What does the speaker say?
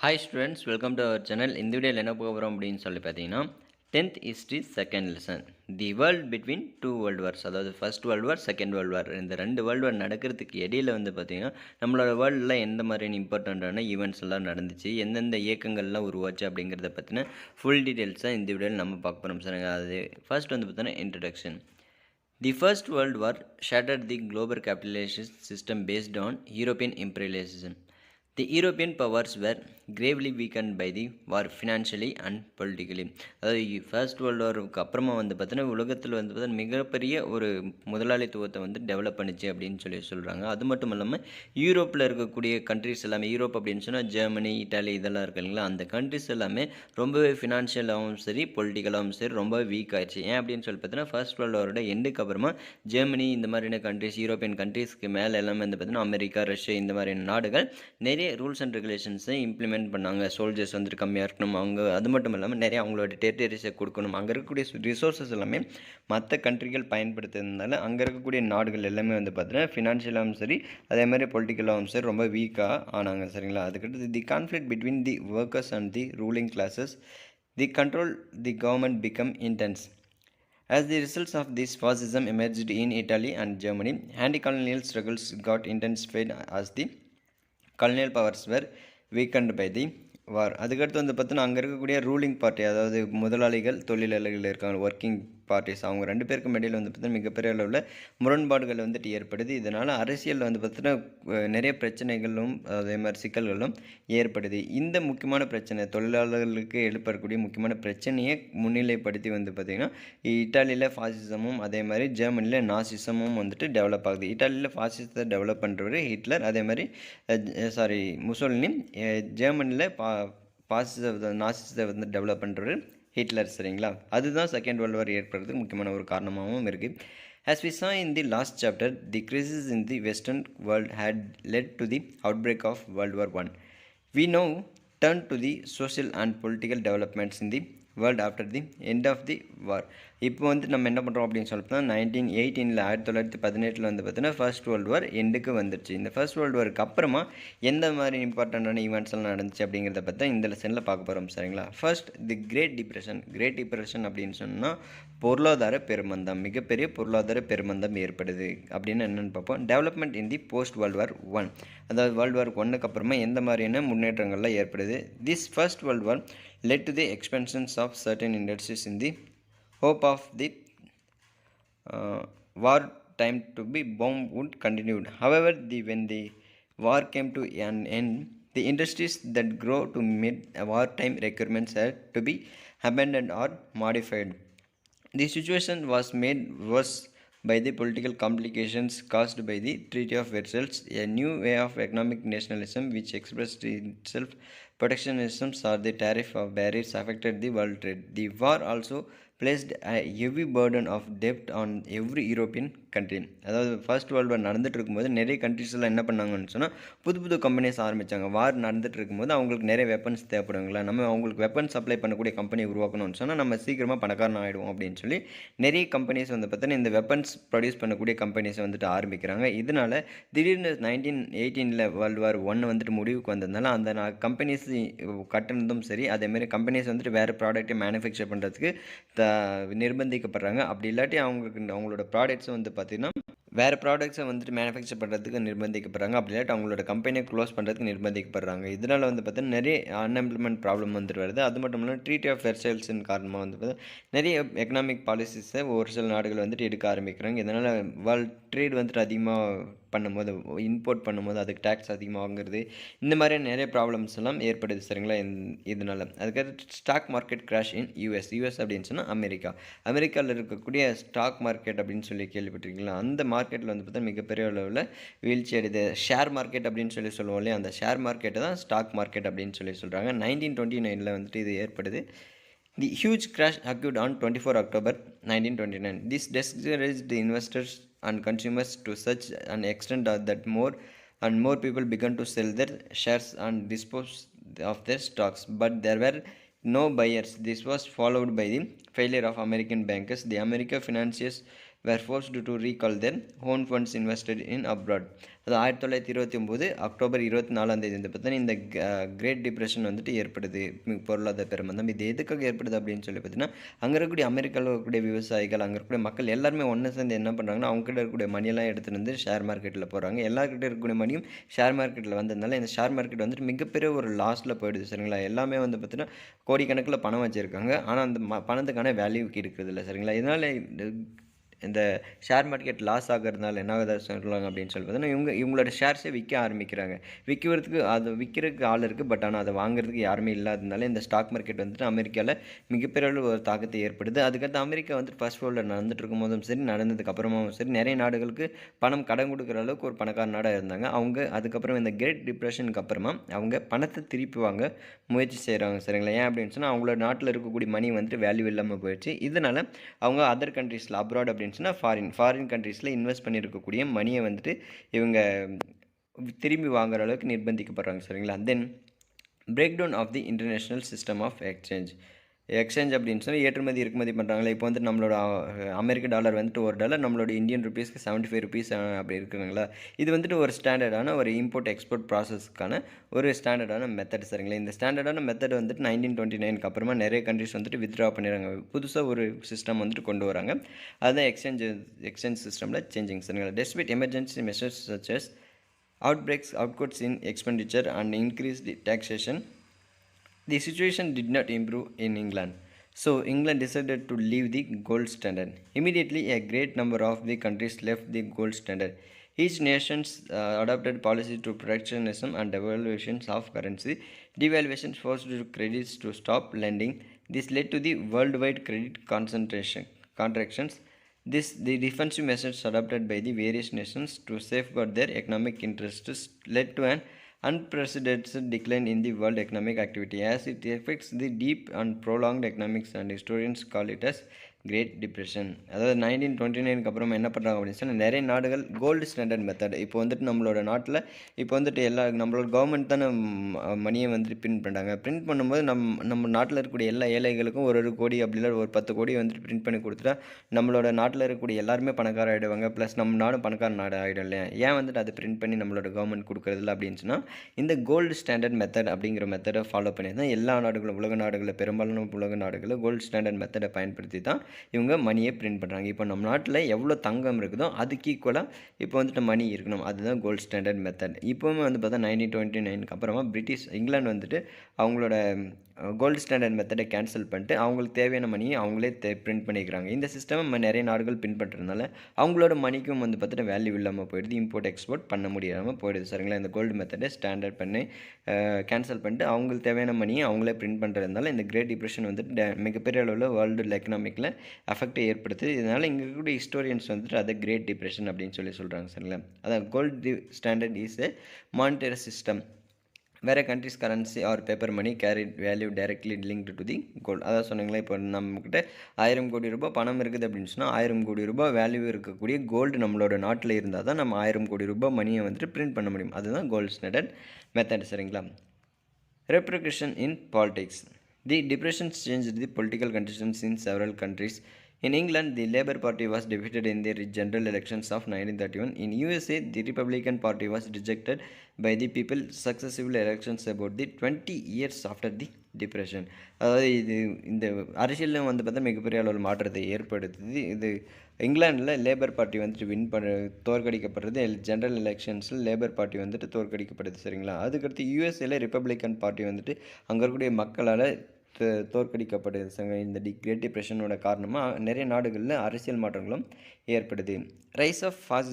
Hi students, welcome to our channel. இந்த வீடியோவில் என்ன பார்க்க போகிறோம் அப்படின்னு சொல்லி பார்த்தீங்கன்னா 10th history second lesson the world between two world wars, அதாவது first world war second world war, இந்த ரெண்டு வேர்ல்டு வார் நடக்கிறதுக்கு இடையில வந்து பார்த்தீங்கன்னா நம்மளோட வேர்ல்டில் எந்த மாதிரியான இம்பார்ட்டண்ட்டான ஈவெண்ட்ஸ் எல்லாம் நடந்துச்சு, எந்தெந்த இயக்கங்கள்லாம் உருவாச்சு அப்படிங்கிறத பற்றின ஃபுல் டீட்டெயில்ஸாக இந்த வீடியோவில் நம்ம பார்க்க போகிறோம். சரிங்க, அது ஃபர்ஸ்ட் வந்து பார்த்தீங்கன்னா introduction. The First World War shattered the global capitalist system based on European imperialism. The European powers were gravely weakened by the war financially and politically. அதாவது ஃபர்ஸ்ட் வேர்ல்டு வாருக்கு அப்புறமா வந்து பார்த்தீங்கன்னா உலகத்தில் வந்து பார்த்தீங்கன்னா மிகப்பெரிய ஒரு முதலாளித்துவத்தை வந்து டெவலப் பண்ணிச்சு அப்படின்னு சொல்கிறாங்க. அது மட்டும் இல்லாமல் யூரோப்பில் இருக்கக்கூடிய கண்ட்ரிஸ் எல்லாமே, யூரோப் அப்படின்னு சொன்னால் ஜெர்மனி, இட்டாலி இதெல்லாம் இருக்கு இல்லைங்களா, அந்த கண்ட்ரிஸ் எல்லாமே ரொம்பவே ஃபினான்ஷியலாகவும் சரி பொலிட்டிக்கலாகவும் சரி ரொம்ப வீக் ஆயிடுச்சு. ஏன் அப்படின்னு சொல்லி பார்த்தீங்கன்னா ஃபர்ஸ்ட் வேர்ல்டு வாரோட எண்டுக்கு அப்புறமா ஜெர்மனி இந்த மாதிரியான கண்ட்ரிஸ், யூரோப்பியன் கண்ட்ரிஸ்க்கு மேலே எல்லாமே வந்து பார்த்தீங்கன்னா அமெரிக்கா, ரஷ்யா இந்த மாதிரியான நாடுகள் நிறைய ரூல்ஸ் அண்ட் ரெகுலேஷன்ஸை இம்ப்ளிமெண்ட் பண்ணாங்க. சோல்ஜர்ஸ் வந்துட்டு கம்மியாக இருக்கணும், அவங்க அது மட்டும் இல்லாமல் நிறைய அவங்களோட டெரிட்டரிஸை கொடுக்கணும், அங்கே இருக்கக்கூடிய ரிசோர்ஸஸ் எல்லாமே மற்ற கண்ட்ரிகள் பயன்படுத்துறதுனால அங்கே இருக்கக்கூடிய நாடுகள் எல்லாமே வந்து பார்த்தீங்கன்னா ஃபினான்ஷியலாகவும் சரி அதே மாதிரி பொலிட்டிக்கலாகவும் சரி ரொம்ப வீக்காக ஆனாங்க. சரிங்களா, அதுக்கடுத்து the conflict between the workers and the ruling classes, the control the government became intense. As the results of this fascism emerged in Italy and Germany, anti-colonial struggles got intensified as the colonial powers were weakened by the war. அதுக்கடுத்து வந்து பார்த்தீங்கன்னா அங்கே இருக்கக்கூடிய ruling party, அதாவது முதலாளிகள் தொழிலாளர்கள் இருக்காங்க, working parties, அவங்க ரெண்டு பேருக்கும் இடையில் வந்து பார்த்தீங்கன்னா மிகப்பெரிய அளவில் முரண்பாடுகள் வந்துட்டு ஏற்படுது. இதனால் அரசியலில் வந்து பார்த்தீங்கன்னா நிறைய பிரச்சனைகளும் அதே மாதிரி சிக்கல்களும் ஏற்படுது. இந்த முக்கியமான பிரச்சனை தொழிலாளர்களுக்கு எழுப்பக்கூடிய முக்கியமான பிரச்சனையை முன்னிலைப்படுத்தி வந்து பார்த்திங்கன்னா இட்டாலியில் ஃபாசிசமும் அதே மாதிரி ஜெர்மனியில் நாசிசமும் வந்துட்டு டெவலப் ஆகுது. இட்டாலியில் ஃபாசிசத்தை டெவலப் பண்ணுறவர் ஹிட்லர், அதே மாதிரி முசோலினி. ஜெர்மனியில் நாசிசத்தை வந்து டெவலப் பண்ணுறவர் ஹிட்லர். சரிங்களா, அதுதான் செகண்ட் வேர்ல்டு வார் ஏற்படுறதுக்கு முக்கியமான ஒரு காரணமாகவும் இருக்குது. As we saw in the last chapter, the crisis in the Western world had led to the outbreak of World War I. We now turn to the social and political developments in the world after the end of the war. இப்போ வந்து நம்ம என்ன பண்ணுறோம் அப்படின்னு சொல்லிட்டு 1918 1918 வந்து பார்த்தீங்கன்னா first world வார் எண்டுக்கு வந்துருச்சு. இந்த ஃபர்ஸ்ட் வேர்ல்டு வாருக்கு அப்புறமா எந்த மாதிரி இம்பார்ட்டண்ட்டான ஈவெண்ட்ஸ் எல்லாம் நடந்துச்சு அப்படிங்கிறத பற்றி இந்த லெசனில் பார்க்க போகிறோம். சரிங்களா, first the great depression. Great depression அப்படின்னு சொன்னால் பொருளாதார பெருமந்தம், மிகப்பெரிய பொருளாதார பெருமந்தம் ஏற்படுது அப்படின்னு என்னென்னு பார்ப்போம். Development in the post world war I, அதாவது வேர்ல்டு வார் ஒன்னுக்கு அப்புறமா எந்த மாதிரியான முன்னேற்றங்கள்லாம் ஏற்படுது. This first world war led to the expansions of certain industries in the hope of the war time to be bomb would continued. However, when the war came to an end, the industries that grow to meet wartime requirements had to be abandoned or modified. The situation was made worse by the political complications caused by the Treaty of Versailles, a new way of economic nationalism which expressed itself protectionism or the tariff of barriers affected the world trade. The war also placed a heavy burden of debt on every European country. அதாவது first world வார் நடந்துட்டு இருக்கும்போது நிறைய countries எல்லாம் என்ன பண்ணாங்கன்னு சொன்னால் புது companies ஆரம்பித்தாங்க. வார் நடந்துட்டு இருக்கும்போது அவங்களுக்கு நிறைய வெப்பன்ஸ் தேவைப்படுங்களா, நம்ம அவங்களுக்கு வெப்பன் சப்ளை பண்ணக்கூடிய கம்பெனி உருவாக்கணும்னு சொன்னால் நம்ம சீக்கிரமாக பணக்காரன் ஆகிடுவோம் அப்படின்னு சொல்லி நிறைய கம்பெனிஸ் வந்து பார்த்தீங்கன்னா இந்த வெப்பன்ஸ் ப்ரொடியூஸ் பண்ணக்கூடிய கம்பெனிஸை வந்துட்டு ஆரம்பிக்கிறாங்க. இதனால் திடீர்னு 1918 வேர்ல்டு வார் I வந்துட்டு முடிவுக்கு வந்ததுனால அந்த கம்பெனிஸ் கட்டினதும் சரி, அதேமாதிரி கம்பெனிஸ் வந்துட்டு வேறு ப்ராடக்ட்டை மேனுஃபேக்சர் பண்ணுறதுக்கு நிர்பந்திக்கப்படுறாங்க. அப்படி இல்லாட்டி அவங்களோட ப்ராடக்ட்ஸை வந்து பார்த்திங்கன்னா வேறு ப்ராடக்ட்ஸை வந்துட்டு மேனுஃபேக்சர் பண்ணுறதுக்கு நிர்பந்திக்கப்படுறாங்க. அப்படி இல்லாட்டி அவங்களோட கம்பெனியை க்ளோஸ் பண்ணுறதுக்கு நிர்பந்திக்கப்படுறாங்க. இதனால் வந்து பார்த்தீங்கன்னா நிறைய அன்எம்ப்ளாய்மெண்ட் ப்ராப்ளம் வந்துட்டு வருது. அது மட்டும் இல்லாமல் ட்ரீட்டி ஆஃப் வெர்சைல்ஸின் காரணமாக வந்து பார்த்தீங்கன்னா நிறைய எக்கனாமிக் பாலிசிஸை ஒரு சில நாடுகள் வந்துட்டு எடுக்க ஆரம்பிக்கிறாங்க. இதனால் வேர்ல்ட் ட்ரேட் வந்துட்டு அதிகமாக பண்ணும்போது, இம்போர்ட் பண்ணும்போது அதுக்கு டேக்ஸ் அதிகமாக வாங்குறது, இந்த மாதிரி நிறைய ப்ராப்ளம்ஸ் எல்லாம் ஏற்படுது. சரிங்களா, இதனால் அதுக்கடுத்து stock market crash in US அப்படின்னு சொன்னால் அமெரிக்காவில் இருக்கக்கூடிய ஸ்டாக் மார்க்கெட் அப்படின்னு சொல்லி கேள்விப்பட்டிருக்கீங்களா, அந்த மார்க்கெட்டில் வந்து பார்த்தா மிகப்பெரிய அளவில் வீழ்ச்சி அடையுது. ஷேர் மார்க்கெட் அப்படின்னு சொல்லுவோம் இல்லையா, அந்த ஷேர் மார்க்கெட்டை தான் ஸ்டாக் மார்க்கெட் அப்படின்னு சொல்கிறாங்க. 1929 வந்துட்டு இது ஏற்படுது. The huge crash occurred on 24 October 1929. This discouraged the investors and consumers to such an extent that more and more people began to sell their shares and dispose of their stocks. But there were no buyers. This was followed by the failure of American bankers. The American financiers were forced to recall their own funds invested in abroad. அது 1929 October 24ஆம் தேதி வந்து பார்த்தீங்கன்னா இந்த great depression வந்துட்டு ஏற்படுது, பொருளாதார பெருமந்தம். இது எதுக்காக ஏற்படுது அப்படின்னு சொல்லி பார்த்தீங்கன்னா, அங்கே இருக்கக்கூடிய அமெரிக்காவில் இருக்கக்கூடிய விவசாயிகள், அங்கே இருக்கக்கூடிய மக்கள் எல்லாருமே ஒன்று சேர்ந்து என்ன பண்ணுறாங்கன்னா, அவங்க கிட்ட இருக்கக்கூடிய மணியெல்லாம் எடுத்துகிட்டு வந்து ஷேர் மார்க்கெட்டில் போடுறாங்க. எல்லாருக்கிட்ட இருக்கக்கூடிய மணியும் ஷேர் மார்க்கெட்டில் வந்ததுனால இந்த ஷேர் மார்க்கெட் வந்துட்டு மிகப்பெரிய ஒரு லாஸில் போயிடுது. சரிங்களா? எல்லாமே வந்து பார்த்தீங்கன்னா கோடிக்கணக்கில் பணம் வச்சுருக்காங்க, ஆனால் அந்த பணத்துக்கான வேல்யூ இருக்கிறது இல்லை. சரிங்களா? இதனால் இந்த ஷேர் மார்க்கெட் லாஸ் ஆகிறதுனால என்ன ஆகுது சொல்கிறாங்க அப்படின்னு சொல்லி பார்த்தீங்கன்னா, இவங்களோட ஷேர்ஸை விற்க ஆரம்பிக்கிறாங்க. விற்கிறதுக்கு ஆள் இருக்குது, பட் ஆனால் அதை வாங்குறதுக்கு யாருமே இல்லாததுனால இந்த ஸ்டாக் மார்க்கெட் வந்துட்டு அமெரிக்காவில் மிகப்பெரிய ஒரு தாக்கத்தை ஏற்படுது. அதுக்கடுத்து அமெரிக்கா வந்துட்டு ஃபர்ஸ்ட் வேர்ல்டில் நடந்துட்டு இருக்கும் போதும் சரி, நடந்ததுக்கு அப்புறமாவும் சரி, நிறைய நாடுகளுக்கு பணம் கடன் கொடுக்குற அளவுக்கு ஒரு பணக்கார நாடாக இருந்தாங்க. அவங்க அதுக்கப்புறம் இந்த கிரேட் டிப்ரெஷனுக்கு அப்புறமா அவங்க பணத்தை திருப்பி வாங்க முயற்சி செய்கிறாங்க. சரிங்களா? ஏன் அப்படின்னு சொன்னால் அவங்களோட நாட்டில் இருக்கக்கூடிய மணி வந்துட்டு வேல்யூ இல்லாமல் போயிடுச்சு. இதனால் அவங்க அதர் கண்ட்ரீஸில் அப்ராட் அப்படின்னு சொன்னால் ஃபாரின் கண்ட்ரீஸில் இன்வெஸ்ட் பண்ணியிருக்கக்கூடிய மணியை வந்துட்டு இவங்க திரும்பி வாங்குற அளவுக்கு நிர்பந்திக்கப்படுறாங்க. சரிங்களா? Then break down of the international system of exchange அப்படின்னு சொல்லி ஏற்றுமதி இறக்குமதி பண்ணுறாங்களே. இப்போ வந்துட்டு நம்மளோட அமெரிக்க டாலர் வந்துட்டு ஒரு டாலர் நம்மளோட இந்தியன் ருபீஸ்க்கு 75 ருபீஸ் அப்படி இருக்குங்களா. இது வந்துட்டு ஒரு ஸ்டாண்டர்டான ஒரு இம்போர்ட் எக்ஸ்போர்ட் ப்ராசஸ்க்கான ஒரு ஸ்டாண்டர்டான மெத்தட். சரிங்களா? இந்த ஸ்டாண்டர்டான மெத்தட் வந்துட்டு 1929க்கு அப்புறமா நிறைய கண்ட்ரிஸ் வந்துட்டு வித்ட்ரா பண்ணிடுறாங்க. புதுசாக ஒரு சிஸ்டம் வந்துட்டு கொண்டு வராங்க. அதுதான் எக்ஸ்சேஞ்ச் சிஸ்டமில் சேஞ்சிங். சரிங்களா? Despite emergency measures such as outcuts in expenditure and increased taxation, the situation did not improve in England. So England decided to leave the gold standard. Immediately, a great number of the countries left the gold standard. Each nation adopted policies to protectionism and devaluations of currency. Devaluations forced credits to stop lending. This led to the worldwide credit contractions. The defensive measures adopted by the various nations to safeguard their economic interests led to an unprecedented decline in the world economic activity, as it affects the deep and prolonged economics, and historians call it as great depression. அதாவது 1929க்கு அப்புறமா என்ன பண்ணுறாங்க அப்படின்னு சொன்னால், நிறைய நாடுகள் gold standard method இப்போ வந்துட்டு நம்மளோட நாட்டில் இப்போ வந்துட்டு நம்மளோட கவர்மெண்ட் தானே மணியை வந்துட்டு பிரிண்ட் பண்ணுறாங்க. பிரிண்ட் பண்ணும்போது நம்ம நாட்டில் இருக்கக்கூடிய எல்லா ஏழைகளுக்கும் ஒரு கோடி அப்படி இல்லை ஒரு 10 கோடி வந்துட்டு பிரிண்ட் பண்ணி கொடுத்துட்டா நம்மளோட நாட்டில் இருக்கக்கூடிய எல்லாருமே பணக்கார ஆகிடுவாங்க. ப்ளஸ் நம்ம நாடும் பணக்கார நாடு ஆகிடும் இல்லையா? ஏன் வந்துட்டு அதை பிரிண்ட் பண்ணி நம்மளோட கவர்மெண்ட் கொடுக்குறதில்ல அப்படின்னு சொன்னால், இந்த கோல்டு ஸ்டாண்டர்ட் மெத்தட் அப்படிங்கிற மெத்தடை ஃபாலோ பண்ணி தான் எல்லா நாடுகளும் உலக நாடுகளில் பெரும்பாலான உலக நாடுகளில் கோல்டு ஸ்டாண்டர்ட் மெத்தடை பயன்படுத்தி தான் இவங்க மணியை பிரிண்ட் பண்ணுறாங்க. இப்போ நம்ம நாட்டில் எவ்வளோ தங்கம் இருக்குதோ அதுக்கு ஈக்குவலாக இப்போ வந்துட்டு மணி இருக்கணும். அதுதான் கோல்டு ஸ்டாண்டர்ட் மெத்தட். இப்போவுமே வந்து பார்த்தா 1929க்கு அப்புறமா இங்கிலாந்து வந்துட்டு அவங்களோட கோல்டு ஸ்டாண்டர்ட் மெத்தடை கேன்சல் பண்ணிட்டு அவங்களுக்கு தேவையான மணியை அவங்களே பிரிண்ட் பண்ணிக்கிறாங்க. இந்த சிஸ்டம் நிறைய நாடுகள் பின்பற்றுறதுனால அவங்களோட மணிக்கும் வந்து பார்த்துட்டு வேல்யூ இல்லாமல் போயிடுது, இம்போர்ட் எக்ஸ்போர்ட் பண்ண முடியாமல் போயிடுது. சரிங்களா? இந்த கோல்டு மெத்தடை ஸ்டாண்டர்ட் பண்ணி கேன்சல் பண்ணிட்டு அவங்களுக்கு தேவையான மணியை அவங்களே பிரிண்ட் பண்ணுறதுனால இந்த கிரேட் டிப்ரெஷன் வந்துட்டு மிகப்பெரிய அளவில் வேர்ல்டு எக்கனாமிக்கில் அஃபெக்டை ஏற்படுத்துது. இதனால் இங்கே இருக்கக்கூடிய ஹிஸ்டோரியன்ஸ் வந்துட்டு அதை கிரேட் டிப்ரெஷன் அப்படின்னு சொல்கிறாங்க. சரிங்களா? அதான் gold standard is a monetary system where a country's currency or paper money carried value directly linked to the gold. அதான் சொன்னீங்களா, இப்போ நம்மக்கிட்ட 1000 கோடி ரூபாய் பணம் இருக்குது அப்படின்னு சொன்னால் 1000 கோடி ரூபாய் வேல்யூ இருக்கக்கூடிய கோல்டு நம்மளோட நாட்டில் இருந்தால் தான் நம்ம 1000 கோடி ரூபாய் மணியை வந்துட்டு பிரிண்ட் பண்ண முடியும். அதுதான் கோல்டு ஸ்டாண்டர்ட் மெத்தட். சரிங்களா? Repercussion in politics. The depression changed the political conditions in several countries. In England, the Labour Party was defeated in the general elections of 1931. In USA, the Republican Party was rejected by the people successive elections about the 20 years after the depression. அதாவது இந்த அரசியலில் வந்து பார்த்தா மிகப்பெரிய அளவில் மாற்றத்தை ஏற்படுத்துது. இது இங்கிலாண்டில் லேபர் பார்ட்டி வந்துட்டு தோற்கடிக்கப்படுறது. ஜென்ரல் எலெக்ஷன்ஸில் லேபர் பார்ட்டி வந்துட்டு தோற்கடிக்கப்படுது. சரிங்களா? அதுக்கடுத்து யூஎஸ்ஏல ரிப்பப்ளிக்கன் பார்ட்டி வந்துட்டு அங்கே இருக்கக்கூடிய மக்களால் தோற்கடிக்கப்படுது. இந்த கிரேட் டிப்ரெஷனோட காரணமாக நிறைய நாடுகளில் அரசியல் மாற்றங்களும் ஏற்படுது. Rice of